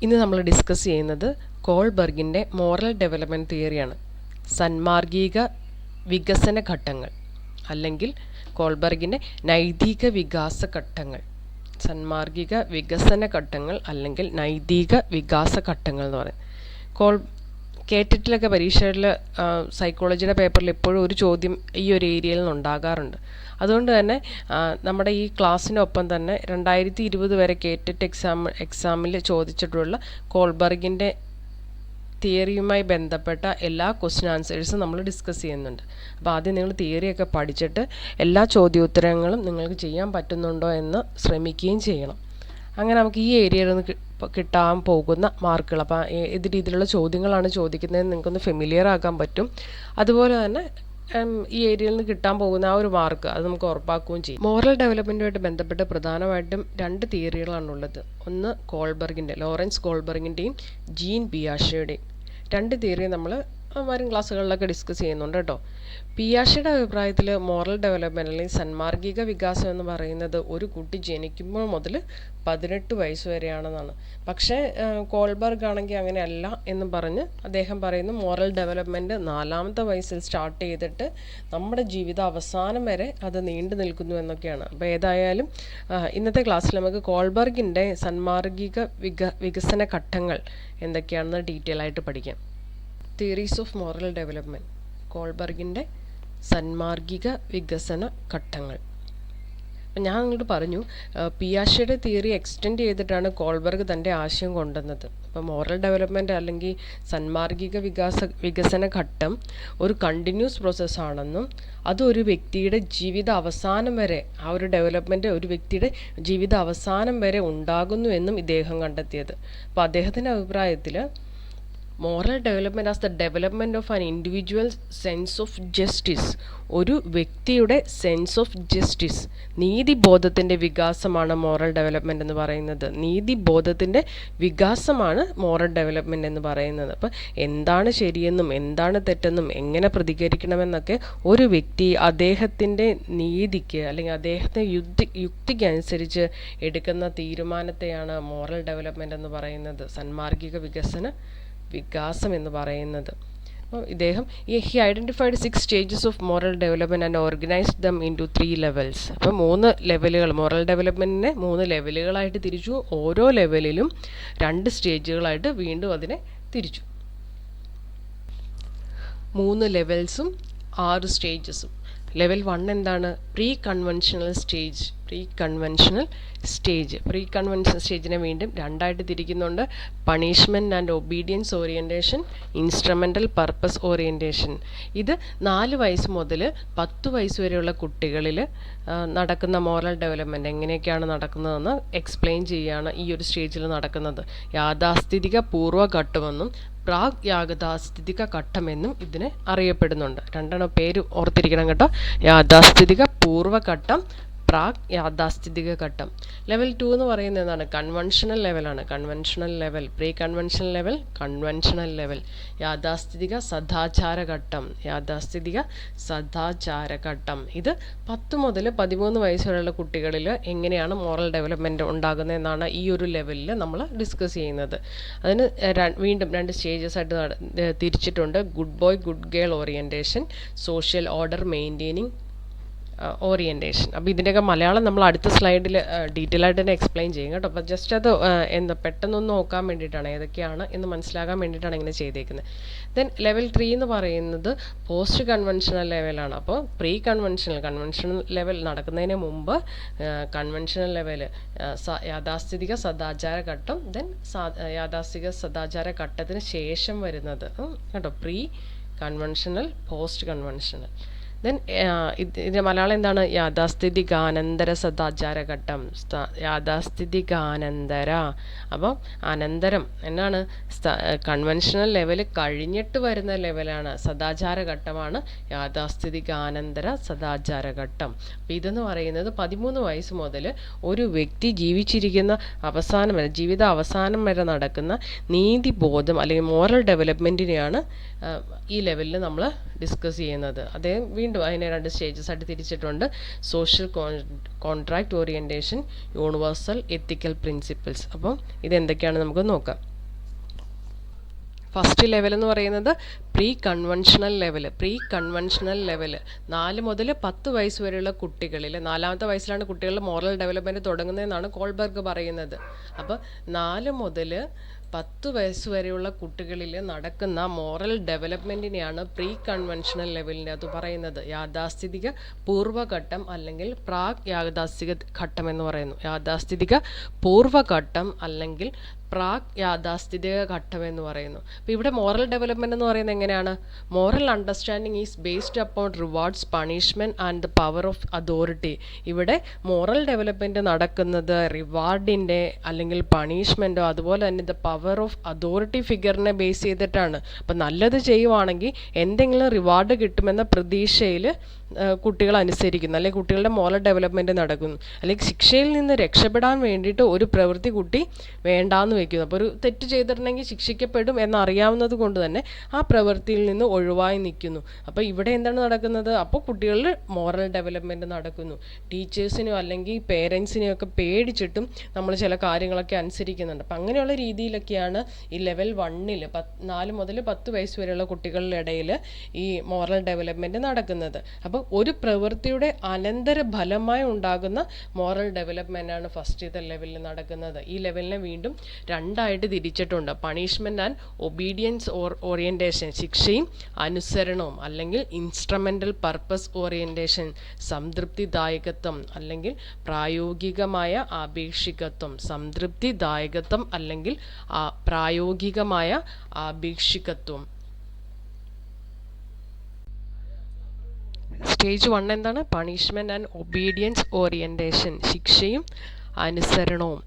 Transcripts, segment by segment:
ഇന്ന് നമ്മൾ ഡിസ്കസ് ചെയ്യുന്നത് കോൾബർഗിൻ്റെ മോറൽ ഡെവലപ്മെൻറ്റ് തിയറിയാണ്. സന്മാർഗിക വികസന ഘട്ടങ്ങൾ അല്ലെങ്കിൽ കോൾബർഗിൻ്റെ നൈതിക വികാസ ഘട്ടങ്ങൾ. സന്മാർഗിക വികസന ഘട്ടങ്ങൾ അല്ലെങ്കിൽ നൈതിക വികാസ ഘട്ടങ്ങൾ എന്ന് പറയും. കേട്ടിട്ടിലൊക്കെ പരീക്ഷകളിൽ സൈക്കോളജിയുടെ പേപ്പറിൽ എപ്പോഴും ഒരു ചോദ്യം ഈ ഒരു ഏരിയയിൽ നിന്ന് ഉണ്ടാകാറുണ്ട്. അതുകൊണ്ട് തന്നെ നമ്മുടെ ഈ ക്ലാസ്സിനൊപ്പം തന്നെ 2020 വരെ കേട്ടിട്ട് എക്സാമിൽ ചോദിച്ചിട്ടുള്ള കോൾബർഗിൻ്റെ തിയറിയുമായി ബന്ധപ്പെട്ട എല്ലാ ക്വസ്റ്റ്യൻ ആൻസേഴ്സും നമ്മൾ ഡിസ്കസ് ചെയ്യുന്നുണ്ട്. അപ്പോൾ ആദ്യം നിങ്ങൾ തിയറിയൊക്കെ പഠിച്ചിട്ട് എല്ലാ ചോദ്യോത്തരങ്ങളും നിങ്ങൾക്ക് ചെയ്യാൻ പറ്റുന്നുണ്ടോ എന്ന് ശ്രമിക്കുകയും ചെയ്യണം. അങ്ങനെ നമുക്ക് ഈ ഏരിയയിൽ നിന്ന് കിട്ടാൻ പോകുന്ന മാർക്കുകൾ, അപ്പോൾ ഏത് രീതിയിലുള്ള ചോദ്യങ്ങളാണ് ചോദിക്കുന്നതെന്ന് നിങ്ങൾക്കൊന്ന് ഫെമിലിയർ ആക്കാൻ പറ്റും. അതുപോലെ തന്നെ ഈ ഏരിയയിൽ നിന്ന് കിട്ടാൻ പോകുന്ന ആ ഒരു മാർക്ക് അത് നമുക്ക് ഉറപ്പാക്കുകയും ചെയ്യും. മോറൽ ഡെവലപ്മെൻറ്റുമായിട്ട് ബന്ധപ്പെട്ട് പ്രധാനമായിട്ടും 2 തിയറികളാണുള്ളത്. ഒന്ന് കോൾബർഗിൻ്റെ, ലോറൻസ് കോൾബർഗിൻ്റെയും ജീൻ പിയാഷെയുടെയും 2 തിയറി നമ്മൾ വരും ക്ലാസ്സുകളിലൊക്കെ ഡിസ്കസ് ചെയ്യുന്നുണ്ട് കേട്ടോ. പിയാഷെയുടെ അഭിപ്രായത്തിൽ മോറൽ ഡെവലപ്മെൻറ്റ് അല്ലെങ്കിൽ സന്മാർഗിക വികാസം എന്ന് പറയുന്നത് ഒരു കുട്ടി ജനിക്കുമ്പോൾ മുതൽ 18 വയസ്സ് വരെയാണെന്നാണ്. പക്ഷേ കോൾബർഗ് ആണെങ്കിൽ അങ്ങനെയല്ല എന്ന് പറഞ്ഞ് അദ്ദേഹം പറയുന്നു മോറൽ ഡെവലപ്മെൻറ്റ് 4ാമത്തെ വയസ്സിൽ സ്റ്റാർട്ട് ചെയ്തിട്ട് നമ്മുടെ ജീവിത അവസാനം വരെ അത് നീണ്ടു നിൽക്കുന്നു എന്നൊക്കെയാണ്. അപ്പോൾ ഏതായാലും ഇന്നത്തെ ക്ലാസ്സിൽ നമുക്ക് കോൾബർഗിൻ്റെ സന്മാർഗിക വികസന ഘട്ടങ്ങൾ എന്തൊക്കെയാണെന്ന് ഡീറ്റെയിൽ ആയിട്ട് പഠിക്കാം. തിയറീസ് ഓഫ് മോറൽ ഡെവലപ്മെൻറ്റ്, കോൾബർഗിൻ്റെ സന്മാർഗിക വികസന ഘട്ടങ്ങൾ. അപ്പം ഞാൻ നിങ്ങളോട് പറഞ്ഞു, പിയാഷെയുടെ തിയറി എക്സ്റ്റെൻഡ് ചെയ്തിട്ടാണ് കോൾബർഗ് തൻ്റെ ആശയം കൊണ്ടുവന്നത്. അപ്പോൾ മോറൽ ഡെവലപ്മെൻറ്റ് അല്ലെങ്കിൽ സന്മാർഗിക വികസന ഘട്ടം ഒരു കണ്ടിന്യൂസ് പ്രോസസ്സാണെന്നും അതൊരു വ്യക്തിയുടെ ജീവിത അവസാനം വരെ, ആ ഒരു ഡെവലപ്മെൻറ്റ് ഒരു വ്യക്തിയുടെ ജീവിത അവസാനം വരെ ഉണ്ടാകുന്നു എന്നും ഇദ്ദേഹം കണ്ടെത്തിയത്. അപ്പോൾ അദ്ദേഹത്തിൻ്റെ അഭിപ്രായത്തിൽ moral development as the development of an individual sense of justice, ഒരു വ്യക്തിയുടെ സെൻസ് ഓഫ് ജസ്റ്റിസ്, നീതിബോധത്തിൻ്റെ വികാസമാണ് മോറൽ ഡെവലപ്മെൻറ്റ് എന്ന് പറയുന്നത്. നീതിബോധത്തിൻ്റെ വികാസമാണ് മോറൽ ഡെവലപ്മെൻറ്റ് എന്ന് പറയുന്നത്. അപ്പോൾ എന്താണ് ശരിയെന്നും എന്താണ് തെറ്റെന്നും എങ്ങനെ പ്രതികരിക്കണമെന്നൊക്കെ ഒരു വ്യക്തി അദ്ദേഹത്തിൻ്റെ നീതിക്ക് അല്ലെങ്കിൽ അദ്ദേഹത്തെ യുക്തിക്കനുസരിച്ച് എടുക്കുന്ന തീരുമാനത്തെയാണ് മോറൽ ഡെവലപ്മെൻറ്റ് എന്ന് പറയുന്നത്, സന്മാർഗിക വികാസം എന്ന് പറയുന്നത്. അപ്പോൾ ഇദ്ദേഹം he identified 6 stages of moral development and organised dum into 3 levels. അപ്പോൾ 3 ലെവലുകൾ, മോറൽ ഡെവലപ്മെൻറ്റിനെ 3 ലെവലുകളായിട്ട് തിരിച്ചു. ഓരോ ലെവലിലും 2 സ്റ്റേജുകളായിട്ട് വീണ്ടും അതിനെ തിരിച്ചു. 3 ലെവൽസും 6 സ്റ്റേജസും. ലെവൽ 1 എന്താണ്? Pre conventional stage. Pre conventional സ്റ്റേജിനെ വീണ്ടും 2ആയിട്ട് തിരിക്കുന്നുണ്ട്. Punishment and obedience orientation, instrumental purpose orientation. ഇത് 4 വയസ്സ് മുതൽ 10 വയസ്സ് വരെയുള്ള കുട്ടികളിൽ നടക്കുന്ന മോറൽ ഡെവലപ്മെൻറ്റ് എങ്ങനെയൊക്കെയാണ് നടക്കുന്നതെന്ന് എക്സ്പ്ലെയിൻ ചെയ്യുകയാണ് ഈ ഒരു സ്റ്റേജിൽ നടക്കുന്നത്. യാഥാസ്ഥിതിക പൂർവ്വഘട്ടമെന്നും പ്രാഗ് യാഥാസ്ഥിതിക ഘട്ടമെന്നും ഇതിനെ അറിയപ്പെടുന്നുണ്ട്. 2 പേര് ഓർത്തിരിക്കണം കേട്ടോ. യാഥാസ്ഥിതിക പൂർവ്വഘട്ടം, പ്രാഗ് യാഥാസ്ഥിതിക ഘട്ടം. ലെവൽ 2 എന്ന് പറയുന്നത് എന്താണ്? കൺവെൻഷണൽ ലെവലാണ്. Conventional level, pre conventional level, conventional level. യാഥാസ്ഥിതിക സദാചാര ഘട്ടം, യാഥാസ്ഥിതിക സദാചാര ഘട്ടം. ഇത് 10 മുതൽ 13 വയസ്സ് വരെയുള്ള കുട്ടികളിൽ എങ്ങനെയാണ് മോറൽ ഡെവലപ്മെൻറ്റ് ഉണ്ടാകുന്നതെന്നാണ് ഈ ഒരു ലെവലിൽ നമ്മൾ ഡിസ്കസ് ചെയ്യുന്നത്. അതിന് വീണ്ടും 2 സ്റ്റേജസ് ആയിട്ട് തിരിച്ചിട്ടുണ്ട്. Good boy good girl orientation, social order maintaining orientation. അപ്പോൾ ഇതിൻ്റെയൊക്കെ മലയാളം നമ്മൾ അടുത്ത സ്ലൈഡിൽ ഡീറ്റെയിൽ ആയിട്ട് തന്നെ എക്സ്പ്ലെയിൻ ചെയ്യും കേട്ടോ. അപ്പോൾ ജസ്റ്റ് അത് പെട്ടെന്നൊന്ന് നോക്കാൻ വേണ്ടിയിട്ടാണ്, ഏതൊക്കെയാണ് എന്ന് മനസ്സിലാക്കാൻ വേണ്ടിയിട്ടാണ് ഇങ്ങനെ ചെയ്തേക്കുന്നത്. ദെൻ ലെവൽ 3 എന്ന് പറയുന്നത് പോസ്റ്റ് കൺവെൻഷണൽ ലെവലാണ്. അപ്പോൾ പ്രീ കൺവെൻഷണൽ ലെവൽ നടക്കുന്നതിന് മുമ്പ് കൺവെൻഷണൽ ലെവൽ, യാഥാസ്ഥിതിക സദാചാര ഘട്ടം, ദെൻ യാഥാസ്ഥിതിക സദാചാര ഘട്ടത്തിന് ശേഷം വരുന്നത് കേട്ടോ, pre conventional, post conventional. Then ഇതിൻ്റെ മലയാളം എന്താണ്? യാഥാസ്ഥിതികാനന്തര സദാചാരഘട്ടം, യാഥാസ്ഥിതികാനന്തര. അപ്പോൾ അനന്തരം എന്നാണ്? കൺവെൻഷണൽ ലെവൽ കഴിഞ്ഞിട്ട് വരുന്ന ലെവലാണ്, സദാചാരഘട്ടമാണ് യാഥാസ്ഥിതികാനന്തര സദാചാരഘട്ടം. അപ്പോൾ ഇതെന്ന് പറയുന്നത് 13 വയസ്സ് മുതൽ ഒരു വ്യക്തി ജീവിച്ചിരിക്കുന്ന അവസാനം വരെ, ജീവിത അവസാനം വരെ നടക്കുന്ന നീതിബോധം അല്ലെങ്കിൽ മോറൽ ഡെവലപ്മെൻറ്റിനെയാണ് ഈ ലെവലിൽ നമ്മൾ ഡിസ്കസ് ചെയ്യുന്നത്. അദ്ദേഹം വീണ്ടും അതിനെ 2 സ്റ്റേജസ് ആയിട്ട് തിരിച്ചിട്ടുണ്ട്. സോഷ്യൽ കോൺട്രാക്ട് ഓറിയൻറ്റേഷൻ, യൂണിവേഴ്സൽ എത്തിക്കൽ പ്രിൻസിപ്പിൾസ്. അപ്പം ഇതെന്തൊക്കെയാണെന്ന് നമുക്ക് നോക്കാം. ഫസ്റ്റ് ലെവൽ എന്ന് പറയുന്നത് പ്രീ കൺവെൻഷണൽ ലെവൽ. 4 മുതൽ 10 വയസ്സ് വരെയുള്ള കുട്ടികളിൽ 4ാമത്തെ വയസ്സിലാണ് കുട്ടികളുടെ മോറൽ ഡെവലപ്മെൻറ്റ് തുടങ്ങുന്നതെന്നാണ് കോൾബർഗ് പറയുന്നത്. അപ്പോൾ 4 മുതൽ 10 വയസ്സ് വരെയുള്ള കുട്ടികളിൽ നടക്കുന്ന മോറൽ ഡെവലപ്മെൻറ്റിനെയാണ് പ്രീ കൺവെൻഷണൽ ലെവലിൻ്റെ അത് പറയുന്നത്. യാഥാസ്ഥിതിക പൂർവ്വഘട്ടം അല്ലെങ്കിൽ പ്രാഗ് യാഥാസ്ഥിക ഘട്ടം എന്ന് പറയുന്നു. യാഥാസ്ഥിതിക പൂർവ്വഘട്ടം അല്ലെങ്കിൽ പ്രാഗ് യാഥാസ്ഥിതിക ഘട്ടം എന്ന് പറയുന്നു. അപ്പോൾ ഇവിടെ മോറൽ ഡെവലപ്മെൻറ്റ് എന്ന് പറയുന്നത് എങ്ങനെയാണ്? Moral understanding is based upon rewards, punishment and the power of authority. ഇവിടെ മോറൽ ഡെവലപ്മെൻറ്റ് നടക്കുന്നത് റിവാർഡിൻ്റെ അല്ലെങ്കിൽ പണിഷ്മെൻറ്റോ അതുപോലെ തന്നെ ദ പവർ ഓഫ് അതോറിറ്റി ഫിഗറിനെ ബേസ് ചെയ്തിട്ടാണ്. അപ്പം നല്ലത് ചെയ്യുവാണെങ്കിൽ എന്തെങ്കിലും റിവാർഡ് കിട്ടുമെന്ന പ്രതീക്ഷയിൽ കുട്ടികൾ അനുസരിക്കുന്നു, അല്ലെങ്കിൽ കുട്ടികളുടെ മോറൽ ഡെവലപ്മെൻറ്റ് നടക്കുന്നു. അല്ലെങ്കിൽ ശിക്ഷയിൽ നിന്ന് രക്ഷപ്പെടാൻ വേണ്ടിയിട്ട് ഒരു പ്രവൃത്തി കുട്ടി വേണ്ടാന്ന് വെക്കുന്നു. അപ്പോൾ ഒരു തെറ്റ് ചെയ്തിട്ടുണ്ടെങ്കിൽ ശിക്ഷിക്കപ്പെടും എന്നറിയാവുന്നത് കൊണ്ട് തന്നെ ആ പ്രവൃത്തിയിൽ നിന്ന് ഒഴിവായി നിൽക്കുന്നു. അപ്പോൾ ഇവിടെ എന്താണ് നടക്കുന്നത്? അപ്പോൾ കുട്ടികളിൽ മോറൽ ഡെവലപ്മെൻറ്റ് നടക്കുന്നു. ടീച്ചേഴ്സിനെയോ അല്ലെങ്കിൽ പേരൻസിനെയോ ഒക്കെ പേടിച്ചിട്ടും നമ്മൾ ചില കാര്യങ്ങളൊക്കെ അനുസരിക്കുന്നുണ്ട്. അപ്പം അങ്ങനെയുള്ള രീതിയിലൊക്കെയാണ് ഈ ലെവൽ 1-ൽ 4 മുതൽ 10 വയസ്സ് വരെയുള്ള കുട്ടികളുടെ ഇടയിൽ ഈ മോറൽ ഡെവലപ്മെൻറ്റ് നടക്കുന്നത്. അപ്പോൾ ഒരു പ്രവൃത്തിയുടെ അനന്തര ഫലമായി ഉണ്ടാകുന്ന മോറൽ ഡെവലപ്മെൻറ്റാണ് ഫസ്റ്റത്തെ ലെവലിൽ നടക്കുന്നത്. ഈ ലെവലിനെ വീണ്ടും 2ആയിട്ട് തിരിച്ചിട്ടുണ്ട്. പണിഷ്മെൻറ്റ് ആൻഡ് ഒബീഡിയൻസ് ഓറിയൻറ്റേഷൻ, ശിക്ഷയും അനുസരണവും അല്ലെങ്കിൽ ഇൻസ്ട്രുമെൻ്റൽ പർപ്പസ് ഓറിയൻറ്റേഷൻ, സംതൃപ്തിദായകത്വം അല്ലെങ്കിൽ പ്രായോഗികമായ ആപേക്ഷികത്വം. സംതൃപ്തിദായകത്വം അല്ലെങ്കിൽ പ്രായോഗികമായ ആപേക്ഷികത്വം. സ്റ്റേജ് 1 എന്താണ്? പണിഷ്മെൻറ്റ് ആൻഡ് ഒബീഡിയൻസ് ഓറിയൻറ്റേഷൻ, ശിക്ഷയും അനുസരണവും.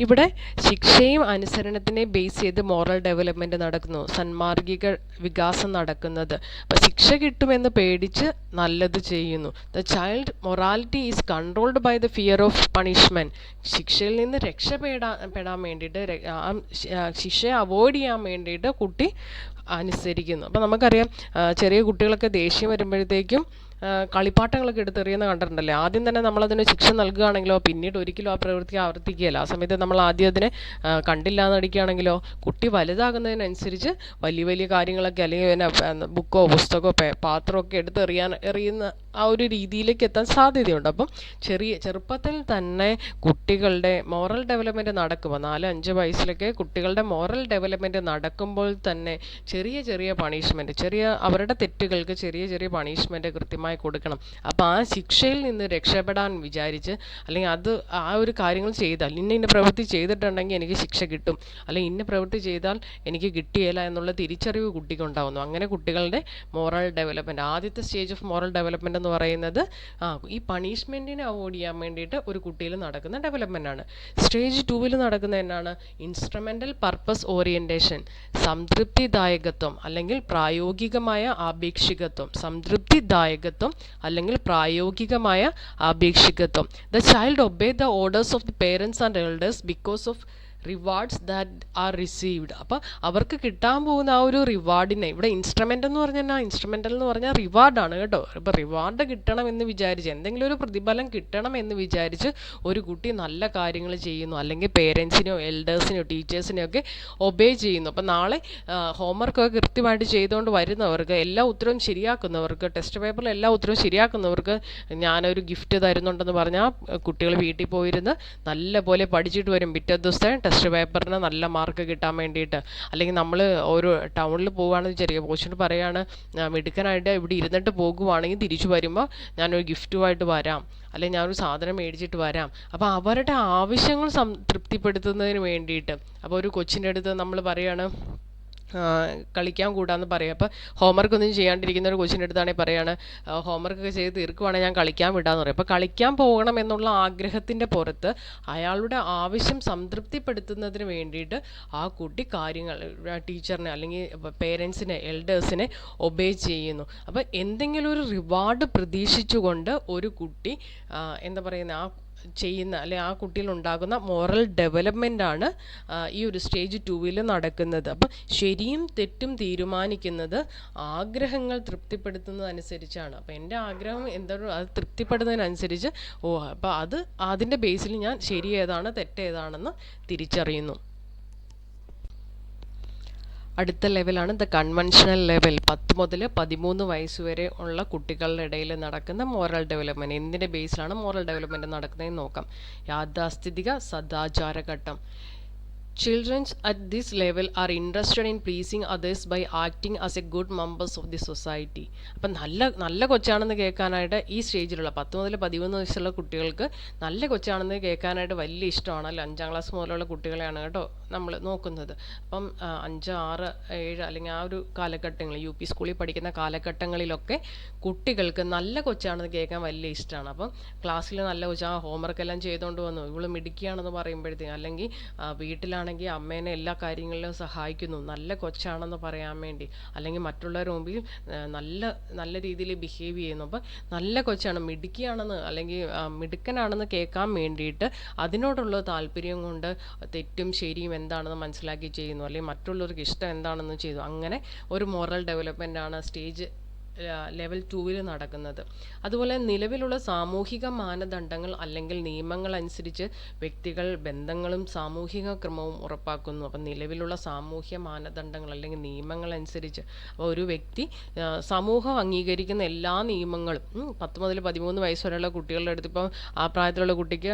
ഇവിടെ ശിക്ഷയും അനുസരണത്തിനെ ബേസ് ചെയ്ത് മോറൽ ഡെവലപ്മെൻറ്റ് നടക്കുന്നു, സന്മാർഗിക വികാസം നടക്കുന്നത്. അപ്പോൾ ശിക്ഷ കിട്ടുമെന്ന് പേടിച്ച് നല്ലത് ചെയ്യുന്നു. The child morality is controlled by the fear of punishment. ശിക്ഷയിൽ നിന്ന് രക്ഷപ്പെടാൻ വേണ്ടിയിട്ട് ശിക്ഷയെ അവോയ്ഡ് ചെയ്യാൻ വേണ്ടിയിട്ട് കുട്ടി അനുസരിക്കുന്നു. അപ്പോൾ നമുക്കറിയാം ചെറിയ കുട്ടികളൊക്കെ ദേഷ്യം വരുമ്പോഴത്തേക്കും കളിപ്പാട്ടങ്ങളൊക്കെ എടുത്തെറിയുന്ന കണ്ടിട്ടുണ്ടല്ലേ? ആദ്യം തന്നെ നമ്മളതിന് ശിക്ഷ നൽകുകയാണെങ്കിലോ പിന്നീട് ഒരിക്കലും ആ പ്രവൃത്തി ആവർത്തിക്കുകയില്ല. ആ സമയത്ത് നമ്മൾ ആദ്യം അതിനെ കണ്ടില്ല എന്നടിക്കുകയാണെങ്കിലോ കുട്ടി വലുതാകുന്നതിനനുസരിച്ച് വലിയ വലിയ കാര്യങ്ങളൊക്കെ അല്ലെങ്കിൽ പിന്നെ ബുക്കോ പുസ്തകമോ പാത്രമൊക്കെ എറിയുന്ന ആ ഒരു രീതിയിലേക്ക് എത്താൻ സാധ്യതയുണ്ട്. അപ്പം ചെറുപ്പത്തിൽ തന്നെ കുട്ടികളുടെ മോറൽ ഡെവലപ്മെൻറ്റ് നടക്കുമ്പോൾ 4-5 വയസ്സിലൊക്കെ കുട്ടികളുടെ മോറൽ ഡെവലപ്മെൻറ്റ് നടക്കുമ്പോൾ തന്നെ ചെറിയ പണിഷ്മെൻറ്റ്, അവരുടെ തെറ്റുകൾക്ക് ചെറിയ പണിഷ്മെൻറ്റ് കൃത്യമായി കൊടുക്കണം. അപ്പോൾ ആ ശിക്ഷയിൽ നിന്ന് രക്ഷപ്പെടാൻ വിചാരിച്ച് അല്ലെങ്കിൽ ആ ഒരു കാര്യങ്ങൾ ചെയ്താൽ ഇന്ന പ്രവൃത്തി ചെയ്തിട്ടുണ്ടെങ്കിൽ എനിക്ക് ശിക്ഷ കിട്ടും, അല്ലെങ്കിൽ ഇന്ന പ്രവൃത്തി ചെയ്താൽ എനിക്ക് കിട്ടിയില്ല എന്നുള്ള തിരിച്ചറിവ് കുട്ടിക്കുണ്ടാവുന്നു. അങ്ങനെ കുട്ടികളുടെ മോറൽ ഡെവലപ്മെൻറ്റ്, ആദ്യത്തെ സ്റ്റേജ് ഓഫ് മോറൽ ഡെവലപ്മെൻറ്റ് എന്ന് പറയുന്നത് ഈ പണിഷ്മെൻറ്റിനെ അവോയ്ഡ് ചെയ്യാൻ വേണ്ടിയിട്ട് ഒരു കുട്ടിയിൽ നടക്കുന്ന ഡെവലപ്മെൻറ്റാണ്. സ്റ്റേജ് 2-ൽ നടക്കുന്ന എന്നാണ്? ഇൻസ്ട്രുമെൻ്റൽ പർപ്പസ് ഓറിയൻറ്റേഷൻ, സംതൃപ്തിദായകത്വം അല്ലെങ്കിൽ പ്രായോഗികമായ ആപേക്ഷികത്വം. സംതൃപ്തിദായകത്വം അല്ലെങ്കിൽ പ്രായോഗികമായ ആപേക്ഷികത്വം. The child obey the orders of the parents and elders because of rewards that are received. അപ്പോൾ അവർക്ക് കിട്ടാൻ പോകുന്ന ആ ഒരു റിവാർഡിനെ, ഇവിടെ ഇൻസ്ട്രുമെൻ്റ് എന്ന് പറഞ്ഞാൽ റിവാർഡാണ് കേട്ടോ. ഇപ്പോൾ റിവാർഡ് കിട്ടണം എന്ന് വിചാരിച്ച്, എന്തെങ്കിലും ഒരു പ്രതിഫലം കിട്ടണം എന്ന് വിചാരിച്ച് ഒരു കുട്ടി നല്ല കാര്യങ്ങൾ ചെയ്യുന്നു, അല്ലെങ്കിൽ പേരൻസിനെയോ എൽഡേഴ്സിനെയോ ടീച്ചേഴ്സിനെയോ ഒക്കെ ഒബേ ചെയ്യുന്നു. അപ്പോൾ നാളെ ഹോംവർക്കൊക്കെ കൃത്യമായിട്ട് ചെയ്തുകൊണ്ട് വരുന്നവർക്ക്, എല്ലാ ഉത്തരവും ശരിയാക്കുന്നവർക്ക്, ടെസ്റ്റ് പേപ്പറിൽ എല്ലാ ഉത്തരവും ശരിയാക്കുന്നവർക്ക് ഞാനൊരു ഗിഫ്റ്റ് തരുന്നുണ്ടെന്ന് പറഞ്ഞാൽ കുട്ടികൾ വീട്ടിൽ പോയിരുന്ന് നല്ല പോലെ പഠിച്ചിട്ട് വരും. പിറ്റേ ദിവസത്തെ ടെസ്റ്റ് പേപ്പറിന് നല്ല മാർക്ക് കിട്ടാൻ വേണ്ടിയിട്ട്. അല്ലെങ്കിൽ നമ്മൾ ഒരു ടൗണിൽ പോവുകയാണെന്ന് വിചാരിക്കുക, പോസ്റ്റ് പറയുകയാണ് മിടുക്കനായിട്ട് ഇവിടെ ഇരുന്നിട്ട് പോകുവാണെങ്കിൽ തിരിച്ചു വരുമ്പോൾ ഞാനൊരു ഗിഫ്റ്റുമായിട്ട് വരാം, അല്ലെങ്കിൽ ഞാനൊരു സാധനം മേടിച്ചിട്ട് വരാം. അപ്പോൾ അവരുടെ ആവശ്യങ്ങൾ തൃപ്തിപ്പെടുത്തുന്നതിന് വേണ്ടിയിട്ട്. അപ്പോൾ ഒരു കൊച്ചിൻ്റെ അടുത്ത് നമ്മൾ പറയുകയാണ് കളിക്കാൻ കൂടാന്ന് പറയും. അപ്പോൾ ഹോംവർക്ക് ഒന്നും ചെയ്യാണ്ടിരിക്കുന്ന ഒരു കൊച്ചിൻ്റെ അടുത്താണെങ്കിൽ പറയാണ് ഹോംവർക്കൊക്കെ ചെയ്ത് തീർക്കുവാണെങ്കിൽ ഞാൻ കളിക്കാൻ വിടാമെന്ന് പറയും. അപ്പോൾ കളിക്കാൻ പോകണം എന്നുള്ള ആഗ്രഹത്തിൻ്റെ പുറത്ത് അയാളുടെ ആവശ്യം സംതൃപ്തിപ്പെടുത്തുന്നതിന് വേണ്ടിയിട്ട് ആ കുട്ടി കാര്യങ്ങൾ ടീച്ചറിനെ അല്ലെങ്കിൽ പേരൻസിനെ എൽഡേഴ്സിനെ ഒബേ ചെയ്യുന്നു. അപ്പോൾ എന്തെങ്കിലും ഒരു റിവാർഡ് പ്രതീക്ഷിച്ചുകൊണ്ട് ഒരു കുട്ടി എന്താ പറയുന്നത് ചെയ്യുന്ന അല്ലെങ്കിൽ ആ കുട്ടിയിൽ ഉണ്ടാകുന്ന മോറൽ ഡെവലപ്മെൻ്റാണ് ഈ ഒരു സ്റ്റേജ് 2-ൽ നടക്കുന്നത്. അപ്പം ശരിയും തെറ്റും തീരുമാനിക്കുന്നത് ആഗ്രഹങ്ങൾ തൃപ്തിപ്പെടുത്തുന്നതനുസരിച്ചാണ്. അപ്പോൾ എൻ്റെ ആഗ്രഹം എന്താണോ അത് തൃപ്തിപ്പെടുന്നതിനനുസരിച്ച് അപ്പോൾ അതിൻ്റെ ബേസിൽ ഞാൻ ശരി ഏതാണ് തെറ്റേതാണെന്ന് തിരിച്ചറിയുന്നു. അടുത്ത ലെവലാണ് ദ കൺവെൻഷണൽ ലെവൽ. 10 മുതൽ 13 വയസ്സ് വരെ ഉള്ള കുട്ടികളുടെ ഇടയിൽ നടക്കുന്ന മോറൽ ഡെവലപ്മെൻറ്റ്. എന്തിൻ്റെ ബേസിലാണ് മോറൽ ഡെവലപ്മെൻറ്റ് നടക്കുന്നതെന്ന് നോക്കാം. യാഥാസ്ഥിതിക സദാചാരഘട്ടം. Children at this level are interested in pleasing others by acting as a good members of the society. അപ്പം നല്ല കൊച്ചാണെന്ന് കേൾക്കാനായിട്ട് ഈ സ്റ്റേജിലുള്ള 10 മുതൽ 13 വയസ്സുള്ള കുട്ടികൾക്ക് നല്ല കൊച്ചാണെന്ന് കേൾക്കാനായിട്ട് വലിയ ഇഷ്ടമാണ്. അല്ല 5ാം ക്ലാസ് മുതലുള്ള കുട്ടികളെയാണ് കേട്ടോ നമ്മൾ നോക്കുന്നത്. അപ്പം 5, 6, 7 അല്ലെങ്കിൽ ആ ഒരു കാലഘട്ടങ്ങളിൽ UP സ്കൂളിൽ പഠിക്കുന്ന കാലഘട്ടങ്ങളിലൊക്കെ കുട്ടികൾക്ക് നല്ല കൊച്ചാണെന്ന് കേൾക്കാൻ വലിയ ഇഷ്ടമാണ്. അപ്പം ക്ലാസ്സിൽ നല്ല കൊച്ചാ ഹോംവർക്ക് എല്ലാം ചെയ്തുകൊണ്ട് വന്നു, ഇവള് മിടുക്കിയാണെന്ന് പറയുമ്പോഴത്തേക്കും, അല്ലെങ്കിൽ വീട്ടിലാണെങ്കിൽ അമ്മേനെ എല്ലാ കാര്യങ്ങളിലും സഹായിക്കുന്നു, നല്ല കൊച്ചാണെന്ന് പറയാൻ വേണ്ടി, അല്ലെങ്കിൽ മറ്റുള്ളവരുടെ മുമ്പിൽ നല്ല രീതിയിൽ ബിഹേവ് ചെയ്യുന്നു. അപ്പം നല്ല കൊച്ചാണ്, മിടുക്കിയാണെന്ന് അല്ലെങ്കിൽ മിടുക്കനാണെന്ന് കേൾക്കാൻ വേണ്ടിയിട്ട് അതിനോടുള്ള താല്പര്യം കൊണ്ട് തെറ്റും ശരിയും എന്താണെന്ന് മനസ്സിലാക്കി ചെയ്യുന്നു, അല്ലെങ്കിൽ മറ്റുള്ളവർക്ക് ഇഷ്ടം എന്താണെന്ന് ചെയ്തു. അങ്ങനെ ഒരു മോറൽ ഡെവലപ്മെൻ്റ് ആണ് സ്റ്റേജ് ലെവൽ 2 നടക്കുന്നത്. അതുപോലെ നിലവിലുള്ള സാമൂഹിക മാനദണ്ഡങ്ങൾ അല്ലെങ്കിൽ നിയമങ്ങൾ അനുസരിച്ച് വ്യക്തികൾ ബന്ധങ്ങളും സാമൂഹിക ക്രമവും ഉറപ്പാക്കുന്നു. അപ്പം നിലവിലുള്ള സാമൂഹ്യ മാനദണ്ഡങ്ങൾ അല്ലെങ്കിൽ നിയമങ്ങൾ അനുസരിച്ച് ഒരു വ്യക്തി സമൂഹം അംഗീകരിക്കുന്ന എല്ലാ നിയമങ്ങളും 10 മുതൽ 13 വയസ്സ് വരെയുള്ള കുട്ടികളുടെ അടുത്ത് ഇപ്പം ആ പ്രായത്തിലുള്ള കുട്ടിക്ക്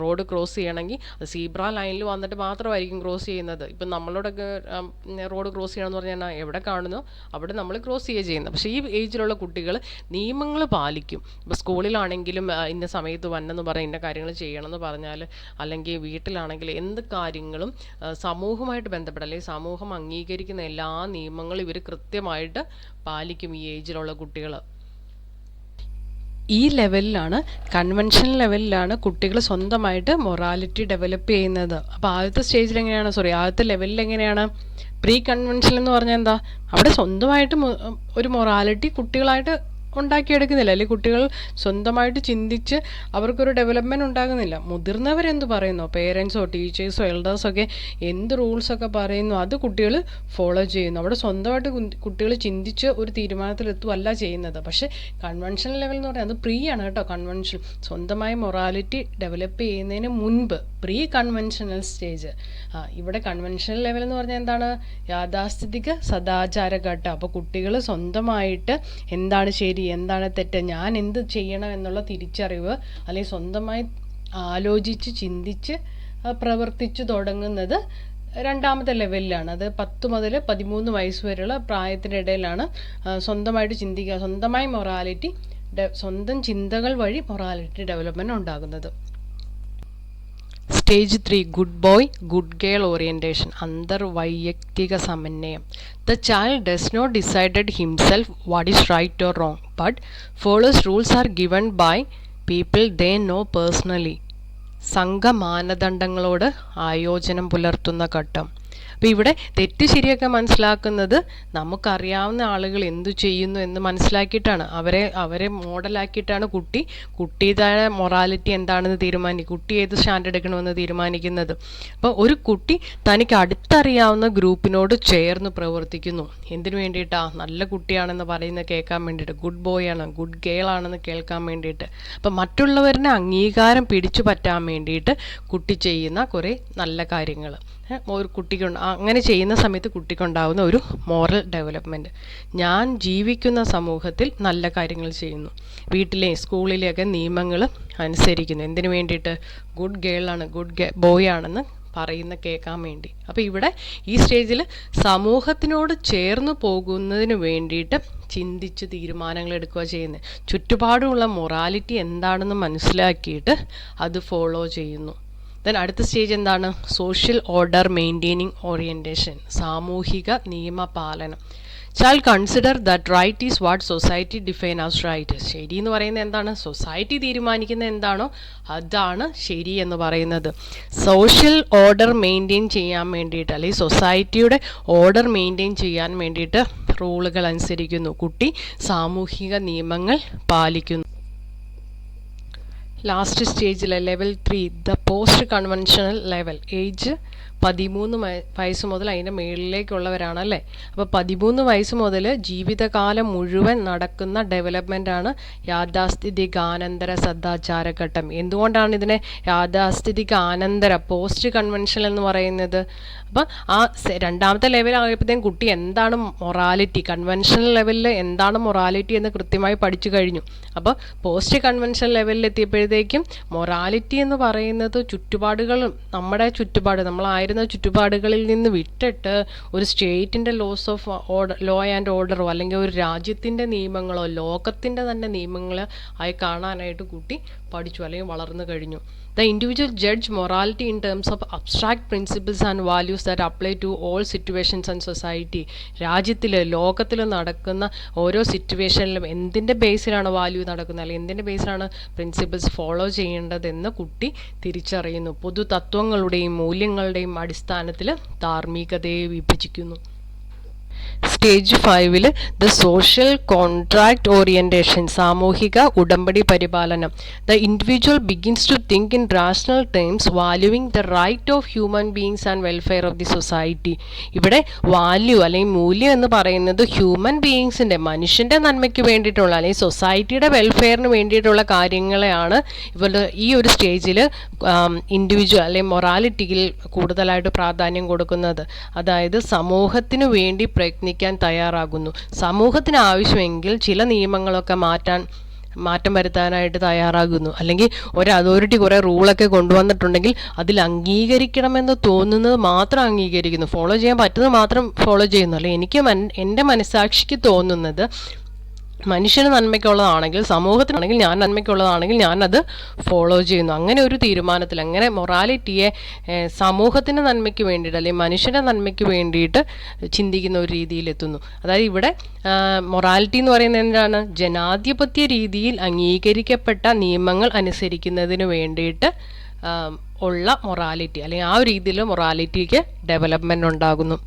റോഡ് ക്രോസ് ചെയ്യണമെങ്കിൽ സീബ്ര ലൈനിൽ വന്നിട്ട് മാത്രമായിരിക്കും ക്രോസ് ചെയ്യുന്നത്. ഇപ്പം നമ്മളോടൊക്കെ റോഡ് ക്രോസ് ചെയ്യണമെന്ന് പറഞ്ഞാൽ എവിടെ കാണുന്നോ അവിടെ നമ്മൾ ക്രോസ് ചെയ്യുന്നത്. പക്ഷേ ഈ ഏജിലുള്ള കുട്ടികൾ നിയമങ്ങൾ പാലിക്കും. ഇപ്പോൾ സ്കൂളിലാണെങ്കിലും ഇന്ന സമയത്ത് വന്നെന്ന് പറഞ്ഞാൽ ഇന്ന കാര്യങ്ങൾ ചെയ്യണമെന്ന് പറഞ്ഞാൽ, അല്ലെങ്കിൽ വീട്ടിലാണെങ്കിൽ എന്ത് കാര്യങ്ങളും സമൂഹമായിട്ട് ബന്ധപ്പെട്ട അല്ലെങ്കിൽ സമൂഹം അംഗീകരിക്കുന്ന എല്ലാ നിയമങ്ങളും ഇവർ കൃത്യമായിട്ട് പാലിക്കും ഈ ഏജിലുള്ള കുട്ടികൾ. ഈ ലെവലിലാണ്, കൺവെൻഷൻ ലെവലിലാണ് കുട്ടികൾ സ്വന്തമായിട്ട് മൊറാലിറ്റി ഡെവലപ്പ് ചെയ്യുന്നത്. അപ്പോൾ ആദ്യത്തെ ലെവലിൽ എങ്ങനെയാണ്? പ്രീ കൺവെൻഷൻ എന്ന് പറഞ്ഞാൽ എന്താ? അവിടെ സ്വന്തമായിട്ട് ഒരു മൊറാലിറ്റി കുട്ടികളായിട്ട് ഉണ്ടാക്കിയെടുക്കുന്നില്ല, അല്ലെങ്കിൽ കുട്ടികൾ സ്വന്തമായിട്ട് ചിന്തിച്ച് അവർക്കൊരു ഡെവലപ്മെൻറ്റ് ഉണ്ടാകുന്നില്ല. മുതിർന്നവരെന്ത് പറയുന്നോ, പേരൻസോ ടീച്ചേഴ്സോ എൽഡേഴ്സൊക്കെ എന്ത് റൂൾസൊക്കെ പറയുന്നു അത് കുട്ടികൾ ഫോളോ ചെയ്യുന്നു. അവിടെ സ്വന്തമായിട്ട് കുട്ടികൾ ചിന്തിച്ച് ഒരു തീരുമാനത്തിലെത്തുകയല്ല ചെയ്യുന്നത്. പക്ഷേ കൺവെൻഷൻ ലെവൽ എന്ന് പറയുന്നത് അത് പ്രീ ആണ് കേട്ടോ. കൺവെൻഷൻ സ്വന്തമായി മൊറാലിറ്റി ഡെവലപ്പ് ചെയ്യുന്നതിന് മുൻപ് പ്രീ കൺവെൻഷണൽ സ്റ്റേജ്. ഇവിടെ കൺവെൻഷണൽ ലെവൽ എന്ന് പറഞ്ഞാൽ എന്താണ്? യാഥാസ്ഥിതിക സദാചാരഘട്ടം. അപ്പോൾ കുട്ടികൾ സ്വന്തമായിട്ട് എന്താണ് ശരി എന്താണ് തെറ്റ്, ഞാൻ എന്ത് ചെയ്യണം എന്നുള്ള തിരിച്ചറിവ്, അല്ലെങ്കിൽ സ്വന്തമായി ആലോചിച്ച് ചിന്തിച്ച് പ്രവർത്തിച്ചു തുടങ്ങുന്നത് രണ്ടാമത്തെ ലെവലിലാണ്. അത് 10 മുതൽ 13 വയസ്സ് വരെയുള്ള പ്രായത്തിനിടയിലാണ് സ്വന്തമായിട്ട് ചിന്തിക്കുക, സ്വന്തമായി മൊറാലിറ്റി, സ്വന്തം ചിന്തകൾ വഴി മൊറാലിറ്റി ഡെവലപ്മെൻറ്റ് ഉണ്ടാകുന്നത്. Stage 3 good boy good girl orientation. അന്തർവൈയക്തിക സമന്വയം. The child does not decide himself what is right or wrong, but follows rules are given by people they know personally. സംഘ മാനദണ്ഡങ്ങളോട് ആയോജനം പുലർത്തുന്ന ഘട്ടം. അപ്പോൾ ഇവിടെ തെറ്റ് ശരിയൊക്കെ മനസ്സിലാക്കുന്നത് നമുക്കറിയാവുന്ന ആളുകൾ എന്തു ചെയ്യുന്നു എന്ന് മനസ്സിലാക്കിയിട്ടാണ്, അവരെ മോഡലാക്കിയിട്ടാണ് കുട്ടിയുടെ മൊറാലിറ്റി എന്താണെന്ന് കുട്ടി ഏത് സ്റ്റാൻഡ് എടുക്കണമെന്ന് തീരുമാനിക്കുന്നത്. അപ്പോൾ ഒരു കുട്ടി തനിക്ക് അടുത്തറിയാവുന്ന ഗ്രൂപ്പിനോട് ചേർന്ന് പ്രവർത്തിക്കുന്നു. എന്തിനു വേണ്ടിയിട്ടാ? നല്ല കുട്ടിയാണെന്ന് പറയുന്നത് കേൾക്കാൻ വേണ്ടിയിട്ട്, ഗുഡ് ബോയ് ആണ് ഗുഡ് ഗേൾ ആണെന്ന് കേൾക്കാൻ വേണ്ടിയിട്ട്. അപ്പം മറ്റുള്ളവരുടെ അംഗീകാരം പിടിച്ചു പറ്റാൻ വേണ്ടിയിട്ട് കുട്ടി ചെയ്യുന്ന കുറേ നല്ല കാര്യങ്ങൾ ഒരു കുട്ടിക്ക് അങ്ങനെ ചെയ്യുന്ന സമയത്ത് കുട്ടിക്കുണ്ടാകുന്ന ഒരു മോറൽ ഡെവലപ്മെൻറ്റ്. ഞാൻ ജീവിക്കുന്ന സമൂഹത്തിൽ നല്ല കാര്യങ്ങൾ ചെയ്യുന്നു, വീട്ടിലെയും സ്കൂളിലെയൊക്കെ നിയമങ്ങൾ അനുസരിക്കുന്നു. എന്തിനു വേണ്ടിയിട്ട്? ഗുഡ് ഗേളാണ് ഗുഡ് ബോയ് ആണെന്ന് പറയുന്ന കേൾക്കാൻ വേണ്ടി. അപ്പോൾ ഇവിടെ ഈ സ്റ്റേജിൽ സമൂഹത്തിനോട് ചേർന്ന് പോകുന്നതിന് വേണ്ടിയിട്ട് ചിന്തിച്ച് തീരുമാനങ്ങൾ എടുക്കുക ചെയ്യുന്നത്. ചുറ്റുപാടുമുള്ള മൊറാലിറ്റി എന്താണെന്ന് മനസ്സിലാക്കിയിട്ട് അത് ഫോളോ ചെയ്യുന്നു. ദെൻ അടുത്ത സ്റ്റേജ് എന്താണ്? Social order maintaining orientation. സാമൂഹിക നിയമപാലനം. Child consider that right is what society define as right. ശരി എന്ന് പറയുന്നത് എന്താണ്? സൊസൈറ്റി തീരുമാനിക്കുന്ന എന്താണോ അതാണ് ശരി എന്ന് പറയുന്നത്. സോഷ്യൽ ഓർഡർ മെയിൻറ്റെയിൻ ചെയ്യാൻ വേണ്ടിയിട്ട്, അല്ലെങ്കിൽ സൊസൈറ്റിയുടെ ഓർഡർ മെയിൻറ്റെയിൻ ചെയ്യാൻ വേണ്ടിയിട്ട് റൂളുകൾ അനുസരിക്കുന്നു. കുട്ടി സാമൂഹിക നിയമങ്ങൾ പാലിക്കുന്നു. ലാസ്റ്റ് സ്റ്റേജിലെ level 3 the post conventional level. Age 13 വയസ്സ് മുതൽ അതിൻ്റെ മേളിലേക്കുള്ളവരാണ് അല്ലേ. അപ്പോൾ 13 വയസ്സ് മുതൽ ജീവിതകാലം മുഴുവൻ നടക്കുന്ന ഡെവലപ്മെൻ്റാണ് യാഥാസ്ഥിതികാനന്തര സദാചാരഘട്ടം. എന്തുകൊണ്ടാണ് ഇതിനെ യാഥാസ്ഥിതികാനന്തര പോസ്റ്റ് കൺവെൻഷൻ എന്ന് പറയുന്നത്? അപ്പം ആ രണ്ടാമത്തെ ലെവലായപ്പോഴത്തേക്കും കുട്ടി എന്താണ് മൊറാലിറ്റി, കൺവെൻഷണൽ ലെവലിൽ എന്താണ് മൊറാലിറ്റി എന്ന് കൃത്യമായി പഠിച്ചു കഴിഞ്ഞു. അപ്പോൾ പോസ്റ്റ് കൺവെൻഷൻ ലെവലിൽ എത്തിയപ്പോഴത്തേക്കും മൊറാലിറ്റി എന്ന് പറയുന്നത് ചുറ്റുപാടുകളും നമ്മുടെ നമ്മളായിരുന്ന ചുറ്റുപാടുകളിൽ നിന്ന് വിട്ടിട്ട് ഒരു സ്റ്റേറ്റിൻ്റെ ലോസ് ഓഫ് ലോ ആൻഡ് ഓർഡറോ അല്ലെങ്കിൽ ഒരു രാജ്യത്തിൻ്റെ നിയമങ്ങളോ ലോകത്തിൻ്റെ തന്നെ നിയമങ്ങൾ ആയി കാണാനായിട്ട് കുട്ടി പഠിച്ചു അല്ലെങ്കിൽ വളർന്നു കഴിഞ്ഞു. The individual judge morality in terms of abstract principles and values that apply to all situations and society. രാജ്യത്തിൽ ലോകത്തിൽ നടക്കുന്ന ഓരോ സിറ്റുവേഷനിലും എന്തിൻ്റെ ബേസിലാണ് വാല്യൂ നടക്കുന്നത് അല്ലെങ്കിൽ എന്തിൻ്റെ ബേസിലാണ് പ്രിൻസിപ്പിൾസ് ഫോളോ ചെയ്യേണ്ടതെന്ന് കുട്ടി തിരിച്ചറിയുന്നു. പൊതു തത്വങ്ങളുടെയും മൂല്യങ്ങളുടെയും അടിസ്ഥാനത്തിൽ ധാർമ്മികതയെ വിഭജിക്കുന്നു. Stage 5 the social contract orientation, സാമൂഹിക ഉടമ്പടി പരിപാലനം. The individual begins to think in rational terms valuing the right of human beings and welfare of the society. ഇവിടെ വാല്യൂ അല്ലെങ്കിൽ മൂല്യം എന്ന് പറയുന്നത് ഹ്യൂമൻ ബീയിങ്സിൻ്റെ മനുഷ്യൻ്റെ നന്മയ്ക്ക് വേണ്ടിയിട്ടുള്ള അല്ലെങ്കിൽ സൊസൈറ്റിയുടെ വെൽഫെയറിന് വേണ്ടിയിട്ടുള്ള കാര്യങ്ങളെയാണ് ഇവരുടെ ഈ ഒരു സ്റ്റേജിൽ ഇൻഡിവിജ്വൽ അല്ലെങ്കിൽ മൊറാലിറ്റിയിൽ കൂടുതലായിട്ട് പ്രാധാന്യം കൊടുക്കുന്നത്. അതായത് സമൂഹത്തിനു വേണ്ടി പ്രയത്നിക്കാൻ തയ്യാറാകുന്നു. സമൂഹത്തിന് ആവശ്യമെങ്കിൽ ചില നിയമങ്ങളൊക്കെ മാറ്റം വരുത്താനായിട്ട് തയ്യാറാകുന്നു. അല്ലെങ്കിൽ ഒരു അതോറിറ്റി കുറേ റൂളൊക്കെ കൊണ്ടുവന്നിട്ടുണ്ടെങ്കിൽ അതിൽ അംഗീകരിക്കണമെന്ന് തോന്നുന്നത് മാത്രം അംഗീകരിക്കുന്നു, ഫോളോ ചെയ്യാൻ പറ്റുന്നത് മാത്രം ഫോളോ ചെയ്യുന്നു. അല്ലെങ്കിൽ എനിക്ക് എൻ്റെ മനസ്സാക്ഷിക്ക് തോന്നുന്നത് മനുഷ്യന് നന്മയ്ക്കുള്ളതാണെങ്കിൽ സമൂഹത്തിനാണെങ്കിൽ ഞാൻ നന്മയ്ക്കുള്ളതാണെങ്കിൽ ഞാനത് ഫോളോ ചെയ്യുന്നു. അങ്ങനെ ഒരു തീരുമാനത്തിൽ അങ്ങനെ മൊറാലിറ്റിയെ സമൂഹത്തിൻ്റെ നന്മയ്ക്ക് വേണ്ടിയിട്ട് അല്ലെങ്കിൽ മനുഷ്യൻ്റെ നന്മയ്ക്ക് വേണ്ടിയിട്ട് ചിന്തിക്കുന്ന ഒരു രീതിയിലെത്തുന്നു. അതായത് ഇവിടെ മൊറാലിറ്റി എന്ന് പറയുന്നത് എന്താണ്? ജനാധിപത്യ രീതിയിൽ അംഗീകരിക്കപ്പെട്ട നിയമങ്ങൾ അനുസരിക്കുന്നതിന് വേണ്ടിയിട്ട് ഉള്ള മൊറാലിറ്റി അല്ലെങ്കിൽ ആ ഒരു രീതിയിൽ മൊറാലിറ്റിക്ക് ഡെവലപ്മെൻറ്റ് ഉണ്ടാകുന്നു.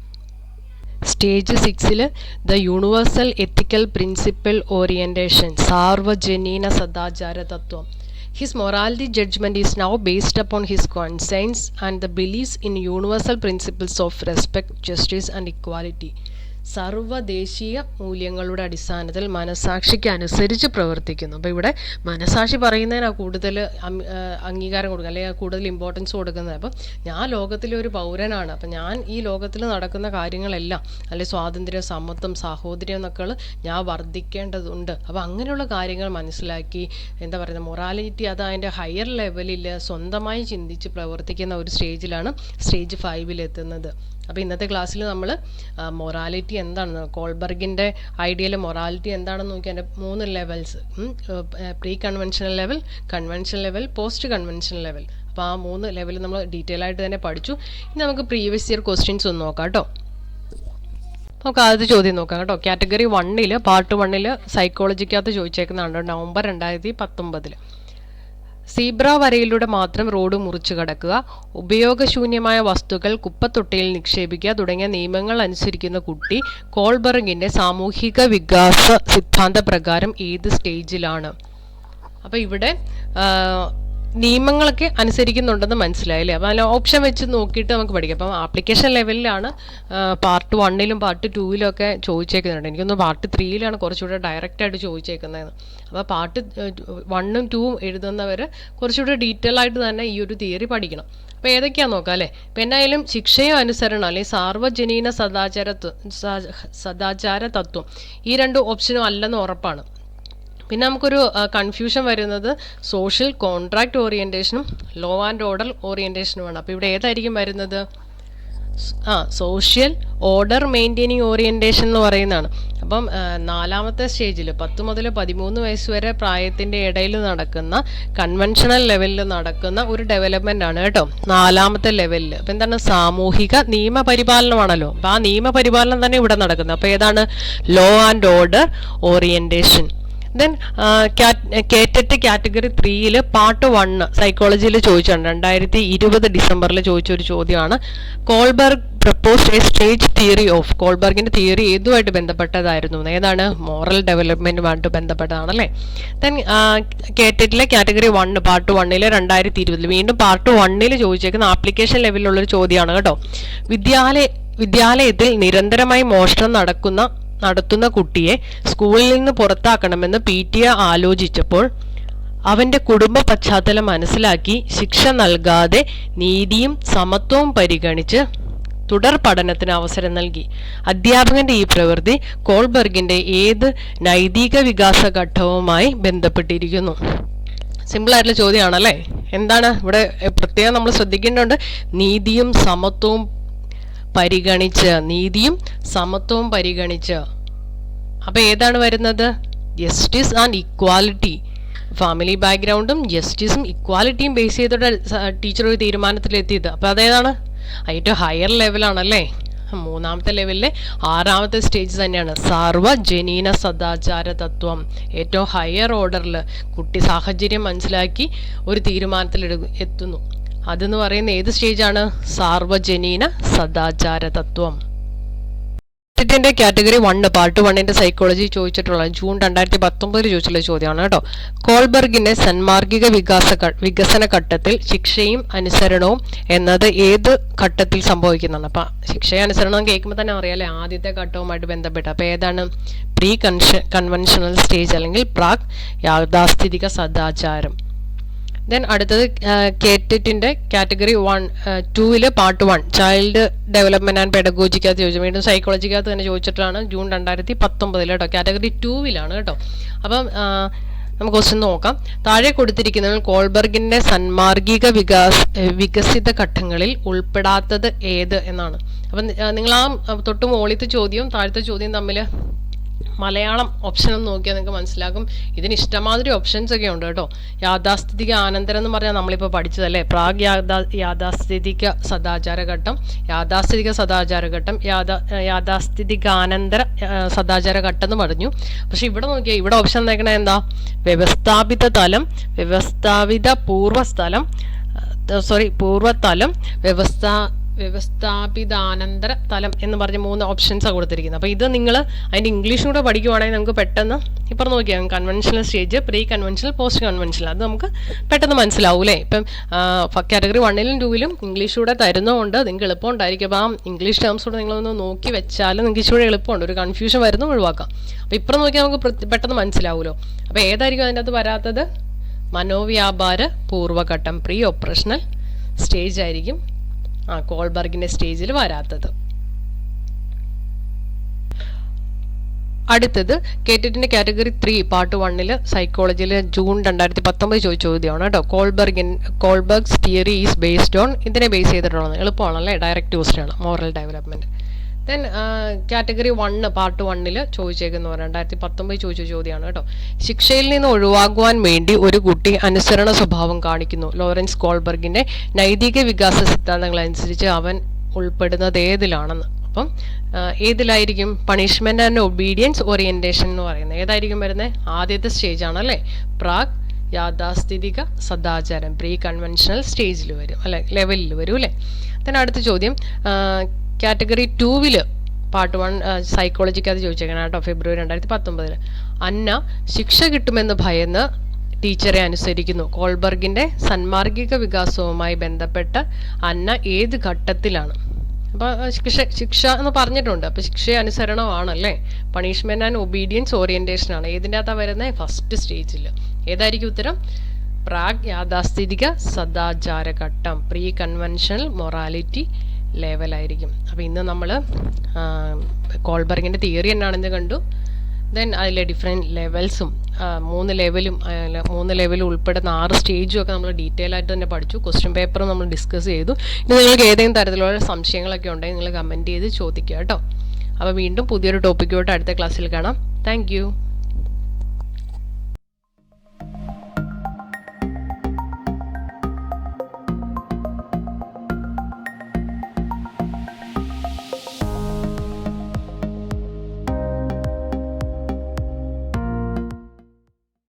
Stage 6 the universal ethical principle orientation, സാർവജനീന സദാചാര തത്വം. His morality judgment is now based upon his conscience and the beliefs in universal principles of respect, justice and equality. സർവ്വദേശീയ മൂല്യങ്ങളുടെ അടിസ്ഥാനത്തിൽ മനസാക്ഷിക്ക് അനുസരിച്ച് പ്രവർത്തിക്കുന്നു. അപ്പോൾ ഇവിടെ മനസാക്ഷി പറയുന്നതിനാണ് കൂടുതൽ അംഗീകാരം കൊടുക്കുക അല്ലെങ്കിൽ കൂടുതൽ ഇമ്പോർട്ടൻസ് കൊടുക്കുന്നത്. അപ്പം ഞാൻ ലോകത്തിലെ ഒരു പൗരനാണ്, അപ്പം ഞാൻ ഈ ലോകത്തിൽ നടക്കുന്ന കാര്യങ്ങളെല്ലാം അല്ലെങ്കിൽ സ്വാതന്ത്ര്യം, സമത്വം, സാഹോദര്യം എന്നൊക്കെ ഞാൻ വർദ്ധിക്കേണ്ടതുണ്ട്. അപ്പോൾ അങ്ങനെയുള്ള കാര്യങ്ങൾ മനസ്സിലാക്കി എന്താ പറയുന്നത് മൊറാലിറ്റി അത് അതിൻ്റെ ഹയർ ലെവലിൽ സ്വന്തമായി ചിന്തിച്ച് പ്രവർത്തിക്കുന്ന ഒരു സ്റ്റേജിലാണ് സ്റ്റേജ് 5 എത്തുന്നത്. അപ്പോൾ ഇന്നത്തെ ക്ലാസ്സിൽ നമ്മൾ മൊറാലിറ്റി എന്താണെന്ന് കോൾബർഗിൻ്റെ ഐഡിയയിൽ മൊറാലിറ്റി എന്താണെന്ന് നോക്കി അതിൻ്റെ 3 levels, pre conventional level, conventional level, post conventional level. അപ്പോൾ ആ 3 ലെവൽ നമ്മൾ ഡീറ്റെയിൽ ആയിട്ട് തന്നെ പഠിച്ചു. ഇനി നമുക്ക് പ്രീവിയസ് ഇയർ ക്വസ്റ്റ്യൻസ് ഒന്ന് നോക്കാം കേട്ടോ. നമുക്ക് ആദ്യത്തെ ചോദ്യം നോക്കാം കേട്ടോ. കാറ്റഗറി 1 പാർട്ട് 1 സൈക്കോളജിക്കകത്ത് ചോദിച്ചേക്കുന്നതാണ് നവംബർ 2019. സീബ്ര വരയിലൂടെ മാത്രം റോഡ് മുറിച്ചു കടക്കുക, ഉപയോഗശൂന്യമായ വസ്തുക്കൾ കുപ്പത്തൊട്ടിയിൽ നിക്ഷേപിക്കുക തുടങ്ങിയ നിയമങ്ങൾ അനുസരിക്കുന്ന കുട്ടി കോൾബർഗിൻ്റെ സാമൂഹിക വികാസ സിദ്ധാന്ത പ്രകാരം ഏത് സ്റ്റേജിലാണ്? അപ്പോൾ ഇവിടെ നിയമങ്ങളൊക്കെ അനുസരിക്കുന്നുണ്ടെന്ന് മനസ്സിലായില്ലേ? അപ്പോൾ അതിൽ ഓപ്ഷൻ വെച്ച് നോക്കിയിട്ട് നമുക്ക് പഠിക്കാം. അപ്പം ആപ്ലിക്കേഷൻ ലെവലിലാണ് പാർട്ട് 1 പാർട്ട് 2 ഒക്കെ ചോദിച്ചേക്കുന്നുണ്ട്. എനിക്കൊന്ന് പാർട്ട് 3 കുറച്ചുകൂടെ ഡയറക്റ്റായിട്ട് ചോദിച്ചേക്കുന്നതെന്ന്. അപ്പോൾ പാർട്ട് 1 ഉം 2 ഉം എഴുതുന്നവർ കുറച്ചുകൂടെ ഡീറ്റെയിൽ ആയിട്ട് തന്നെ ഈ ഒരു തിയറി പഠിക്കണം. അപ്പോൾ ഏതൊക്കെയാണെന്ന് നോക്കാം അല്ലേ. ഇപ്പം എന്നായാലും ശിക്ഷയും അനുസരണം അല്ലെങ്കിൽ സാർവജനീന സദാചാര തത്വം ഈ 2 ഓപ്ഷനും അല്ലെന്ന് ഉറപ്പാണ്. പിന്നെ നമുക്കൊരു കൺഫ്യൂഷൻ വരുന്നത് സോഷ്യൽ കോൺട്രാക്ട് ഓറിയന്റേഷനും ലോ ആൻഡ് ഓർഡർ ഓറിയന്റേഷനുമാണ്. അപ്പോൾ ഇവിടെ ഏതായിരിക്കും വരുന്നത്? സോഷ്യൽ ഓർഡർ മെയിൻറ്റെയിനിങ് ഓറിയന്റേഷൻ എന്ന് പറയുന്നതാണ്. അപ്പം 4ാമത്തെ സ്റ്റേജിൽ 10 മുതൽ 13 വയസ്സ് വരെ പ്രായത്തിൻ്റെ ഇടയിൽ നടക്കുന്ന കൺവെൻഷണൽ ലെവലിൽ നടക്കുന്ന ഒരു ഡെവലപ്മെൻ്റ് ആണ് കേട്ടോ 4ാമത്തെ ലെവലിൽ. അപ്പം എന്താണ്? സാമൂഹിക നിയമപരിപാലനമാണല്ലോ. അപ്പോൾ ആ നിയമപരിപാലനം തന്നെ ഇവിടെ നടക്കുന്നത്. അപ്പോൾ ഏതാണ്? Law and order orientation. Then KTET category 3 part 1 സൈക്കോളജിയിൽ ചോദിച്ചിട്ടുണ്ട്. 2020 ഡിസംബറിൽ ചോദിച്ചൊരു ചോദ്യമാണ്. Kohlberg proposed a stage theory of. കോൾബർഗിന്റെ തിയറി ഏതുമായിട്ട് ബന്ധപ്പെട്ടതായിരുന്നു? ഏതാണ്? മോറൽ ഡെവലപ്മെന്റുമായിട്ട് ബന്ധപ്പെട്ടതാണല്ലേ. ദെൻ കേറ്ററ്റിലെ കാറ്റഗറി 1 പാർട്ട് 1 2020 വീണ്ടും പാർട്ട് 1 ചോദിച്ചേക്കുന്ന ആപ്ലിക്കേഷൻ ലെവലിലുള്ളൊരു ചോദ്യമാണ് കേട്ടോ. വിദ്യാലയത്തിൽ നിരന്തരമായി മോഷണം നടത്തുന്ന കുട്ടിയെ സ്കൂളിൽ നിന്ന് പുറത്താക്കണമെന്ന് PTA ആലോചിച്ചപ്പോൾ അവന്റെ കുടുംബ പശ്ചാത്തലം മനസ്സിലാക്കി ശിക്ഷ നൽകാതെ നീതിയും സമത്വവും പരിഗണിച്ച് തുടർ പഠനത്തിന് അവസരം നൽകി. അധ്യാപകന്റെ ഈ പ്രവൃത്തി കോൾബർഗിന്റെ ഏത് നൈതിക വികാസ ഘട്ടവുമായി ബന്ധപ്പെട്ടിരിക്കുന്നു? സിമ്പിൾ ആയിട്ടുള്ള ചോദ്യമാണല്ലേ. എന്താണ് ഇവിടെ പ്രത്യേകം നമ്മൾ ശ്രദ്ധിക്കേണ്ടതുണ്ട്? നീതിയും സമത്വവും പരിഗണിച്ച്. അപ്പൊ ഏതാണ് വരുന്നത്? Justice and equality. ഫാമിലി ബാക്ക്ഗ്രൗണ്ടും ജസ്റ്റിസും ഇക്വാലിറ്റിയും ബേസ് ചെയ്തിട്ട് ടീച്ചർ ഒരു തീരുമാനത്തിലെത്തിയത്. അപ്പൊ അതേതാണ്? ഏറ്റവും ഹയർ ലെവലാണല്ലേ. 3ാമത്തെ ലെവലിലെ 6ാമത്തെ സ്റ്റേജ് തന്നെയാണ് സാർവജനീന സദാചാര തത്വം. ഏറ്റവും ഹയർ ഓർഡറിൽ കുട്ടി സാഹചര്യം മനസ്സിലാക്കി ഒരു തീരുമാനത്തിൽ എത്തുന്നു. അതെന്ന് പറയുന്ന ഏത് സ്റ്റേജാണ്? സാർവജനീന സദാചാര തത്വം. ന്റെ കാറ്റഗറി 1 പാർട്ട് 1 സൈക്കോളജി ചോദിച്ചിട്ടുള്ള ജൂൺ 2019 ചോദിച്ചുള്ള ചോദ്യമാണ് കേട്ടോ. കോൾബർഗിന്റെ സന്മാർഗിക വികസന ഘട്ടത്തിൽ ശിക്ഷയും അനുസരണവും എന്നത് ഏത് ഘട്ടത്തിൽ സംഭവിക്കുന്നതാണ്? അപ്പൊ ശിക്ഷയും അനുസരണം കേൾക്കുമ്പോൾ തന്നെ അറിയാലേ ആദ്യത്തെ ഘട്ടവുമായിട്ട് ബന്ധപ്പെട്ട്. അപ്പൊ ഏതാണ്? പ്രീ കൺവെൻഷണൽ സ്റ്റേജ് അല്ലെങ്കിൽ പ്രാക് യാഥാസ്ഥിതിക സദാചാരം. ദെൻ അടുത്തത് കേറ്ററ്റിന്റെ category 2 part 1 child development and പെഡഗോജിക്കകത്ത് ചോദിച്ചു. വീണ്ടും സൈക്കോളജിക്കകത്ത് തന്നെ ചോദിച്ചിട്ടാണ് ജൂൺ 2019 കേട്ടോ. കാറ്റഗറി 2 കേട്ടോ. അപ്പം നമുക്ക് ക്വസ്റ്റ്യൻ നോക്കാം. താഴെ കൊടുത്തിരിക്കുന്നതിൽ കോൾബർഗിന്റെ സന്മാർഗിക വികസിത ഘട്ടങ്ങളിൽ ഉൾപ്പെടാത്തത് ഏത് എന്നാണ്. അപ്പം നിങ്ങൾ ആ തൊട്ട് മുകളിലത്തെ ചോദ്യവും താഴത്തെ ചോദ്യം തമ്മിൽ മലയാളം ഓപ്ഷൻ ഒന്ന് നോക്കിയാൽ നിങ്ങൾക്ക് മനസ്സിലാക്കും. ഇതിന് ഇഷ്ടമാതിരി ഓപ്ഷൻസ് ഒക്കെ ഉണ്ട് കേട്ടോ. യാഥാസ്ഥിതിക ആനന്തരം എന്ന് പറഞ്ഞാൽ നമ്മളിപ്പോൾ പഠിച്ചതല്ലേ. പ്രാഗ് യാഥാസ്ഥിതിക സദാചാരഘട്ടം, യാഥാസ്ഥിതിക സദാചാരഘട്ടം, യാഥാസ്ഥിതികാനന്തര സദാചാരഘട്ടം എന്ന് പറഞ്ഞു. പക്ഷെ ഇവിടെ നോക്കിയാൽ ഇവിടെ ഓപ്ഷൻ തേക്കണ എന്താ? വ്യവസ്ഥാപിത തലം, പൂർവ്വതലം, വ്യവസ്ഥാപിതാനന്തര തലം എന്ന് പറഞ്ഞ് 3 ഓപ്ഷൻസാണ് കൊടുത്തിരിക്കുന്നത്. അപ്പോൾ ഇത് നിങ്ങൾ അതിൻ്റെ ഇംഗ്ലീഷും കൂടെ പഠിക്കുവാണെങ്കിൽ നമുക്ക് പെട്ടെന്ന് ഇപ്പം നോക്കിയാൽ conventional stage, pre conventional, post conventional, അത് നമുക്ക് പെട്ടെന്ന് മനസ്സിലാവും അല്ലേ. ഇപ്പം കാറ്റഗറി 1 2 ഇംഗ്ലീഷ് കൂടെ തരുന്നതുകൊണ്ട് നിങ്ങൾക്ക് എളുപ്പം ഉണ്ടായിരിക്കും. അപ്പോൾ ആ ഇംഗ്ലീഷ് ടേംസ് കൂടെ നിങ്ങളൊന്ന് നോക്കി വെച്ചാൽ നിങ്ങൾക്ക് ഇച്ചിരി എളുപ്പമുണ്ട്, ഒരു കൺഫ്യൂഷൻ വരുന്ന ഒഴിവാക്കാം. അപ്പോൾ ഇപ്പം നോക്കിയാൽ നമുക്ക് പെട്ടെന്ന് മനസ്സിലാവുമല്ലോ. അപ്പോൾ ഏതായിരിക്കും അതിൻ്റെ അകത്ത് വരാത്തത്? മനോവ്യാപാര പൂർവ്വഘട്ടം, പ്രീ ഓപ്പറേഷണൽ സ്റ്റേജ് ആയിരിക്കും കോൾബർഗിന്റെ സ്റ്റേജിൽ വരാത്തത്. അടുത്തത് കേറ്ററ്റിന്റെ കാറ്റഗറി 3 പാർട്ട് 1 സൈക്കോളജിയിൽ ജൂൺ 2019 ചോദിച്ച ചോദ്യമാണ് കേട്ടോ. Kohlberg's theory is based on. ഇതിനെ ബേസ് ചെയ്തിട്ടുള്ളത് എളുപ്പമാണല്ലേ, ഡയറക്റ്റ് ക്വസ്റ്റ്യൻ ആണ്. Moral development. Then category 1 part 1 ചോദിച്ചേക്കുന്ന 2019 ചോദിച്ച ചോദ്യമാണ് കേട്ടോ. ശിക്ഷയിൽ നിന്ന് ഒഴിവാക്കുവാൻ വേണ്ടി ഒരു കുട്ടി അനുസരണ സ്വഭാവം കാണിക്കുന്നു. ലോറൻസ് കോൾബർഗിന്റെ നൈതിക വികാസ സിദ്ധാന്തങ്ങൾ അനുസരിച്ച് അവൻ ഉൾപ്പെടുന്നത് ഏതിലാണെന്ന്. അപ്പം ഏതിലായിരിക്കും? പണിഷ്മെന്റ് ആൻഡ് ഒബീഡിയൻസ് ഓറിയന്റേഷൻ എന്ന് പറയുന്നത് ഏതായിരിക്കും വരുന്നത്? ആദ്യത്തെ സ്റ്റേജ് ആണല്ലേ. പ്രാഗ് യാഥാസ്ഥിതിക സദാചാരം, പ്രീ കൺവെൻഷണൽ സ്റ്റേജിൽ വരും അല്ലെ, ലെവലിൽ വരും അല്ലേ. then അടുത്ത ചോദ്യം കാറ്റഗറി 2 പാർട്ട് 1 സൈക്കോളജിക്ക് അത് ചോദിച്ചേക്കണം കേട്ടോ. ഫെബ്രുവരി 2019 അന്ന ശിക്ഷ കിട്ടുമെന്ന് ഭയന്ന് ടീച്ചറെ അനുസരിക്കുന്നു. കോൾബർഗിന്റെ സന്മാർഗിക വികാസവുമായി ബന്ധപ്പെട്ട് അന്ന ഏത് ഘട്ടത്തിലാണ്? അപ്പോൾ ശിക്ഷ എന്ന് പറഞ്ഞിട്ടുണ്ട്. അപ്പോൾ ശിക്ഷ അനുസരണമാണല്ലേ. പണിഷ്മെന്റ് ആൻഡ് ഒബീഡിയൻസ് ഓറിയന്റേഷൻ ആണ്. ഏതിൻ്റെ അകത്താണ് വരുന്നത്? ഫസ്റ്റ് സ്റ്റേജിൽ. ഏതായിരിക്കും ഉത്തരം? പ്രാഗ് യാഥാസ്ഥിതിക സദാചാര ഘട്ടം, പ്രീ കൺവെൻഷണൽ മൊറാലിറ്റി ലെവലായിരിക്കും. അപ്പോൾ ഇന്ന് നമ്മൾ കോൾബർഗിൻ്റെ തിയറി എന്നാണെന്ന് കണ്ടു. ദെൻ അതിലെ ഡിഫറെൻറ്റ് ലെവൽസും 3 ലെവലും ഉൾപ്പെടുന്ന 6 സ്റ്റേജും ഒക്കെ നമ്മൾ ഡീറ്റെയിൽ ആയിട്ട് തന്നെ പഠിച്ചു. ക്വസ്റ്റ്യൻ പേപ്പറും നമ്മൾ ഡിസ്കസ് ചെയ്തു. ഇനി നിങ്ങൾക്ക് ഏതെങ്കിലും തരത്തിലുള്ള സംശയങ്ങളൊക്കെ ഉണ്ടെങ്കിൽ നിങ്ങൾ കമൻറ്റ് ചെയ്ത് ചോദിക്കുക കേട്ടോ. അപ്പോൾ വീണ്ടും പുതിയൊരു ടോപ്പിക്കുമായിട്ട് അടുത്ത ക്ലാസ്സിൽ കാണാം. താങ്ക്